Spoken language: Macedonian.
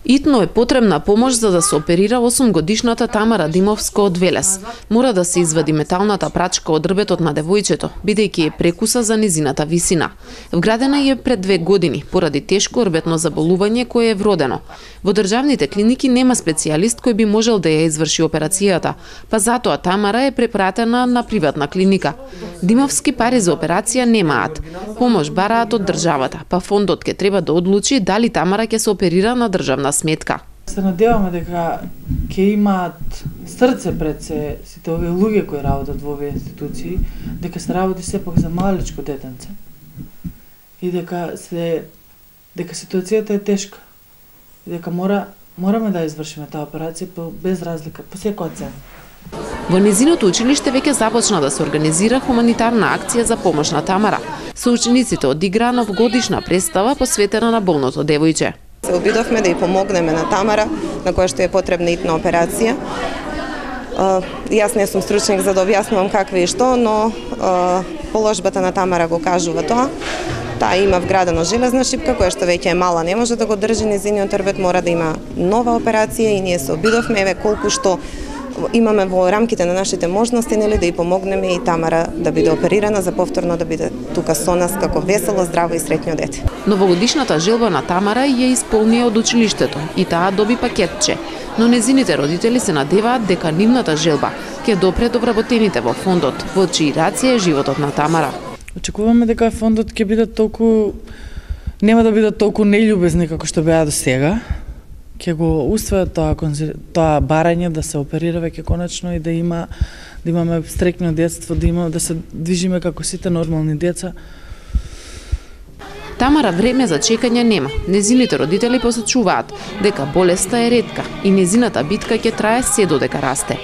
Итно е потребна помош за да се оперира 8-годишната Тамара Димовска од Велес. Мора да се извади металната прачка од рбетот на девојчето, бидејќи е прекуса за незината висина. Вградена е пред 2 години, поради тешко рбетно заболување кое е вродено. Во државните клиники нема специјалист кој би можел да ја изврши операцијата, па затоа Тамара е препратена на приватна клиника. Димовски пари за операција немаат. Помош бараат од државата, па фондот ќе треба да одлучи дали Тамара ќе се оперира на државна сметка. Се надеваме дека ќе имаат срце пред се сите овие луѓе кои работат во овие институции, дека се работи сепак за малечко детенце и дека ситуацијата е тешка. И дека мораме да извршиме таа операција без разлика, по секоја цена. Во незиното училиште веќе започна да се организира хуманитарна акција за помош на Тамара. Соучениците одиграа новогодишна представа посветена на болното девојче. Се обидовме да ја помогнеме на Тамара, на која што е потребна итна операција. Јас не сум стручник за да објаснувам каква и што, но положбата на Тамара го кажува тоа. Таа има вградено железна шипка, која што веќе е мала, не може да го држи незиниот рбет, мора да има нова операција и ние се обидовме, еве колку што имаме во рамките на нашите можности, нели, да ја помогнеме и Тамара да биде оперирана за повторно да биде тука со нас како весело, здраво и среќно дете. Новогодишната желба на Тамара ја исполнија од училиштето и таа доби пакетче, но незините родители се надеваат дека нивната желба ќе допре до вработените во фондот, во чии рација е животот на Тамара. Очекуваме дека фондот ќе биде нема да бидат толку нељубезни како што беа до сега. Ќе го усвојат тоа барање да се оперира веќе конечно и да имаме среќно детство, да се движиме како сите нормални деца. Тамара време за чекање нема. Незините родители посочуваат дека болеста е ретка и незината битка ќе трае се додека расте.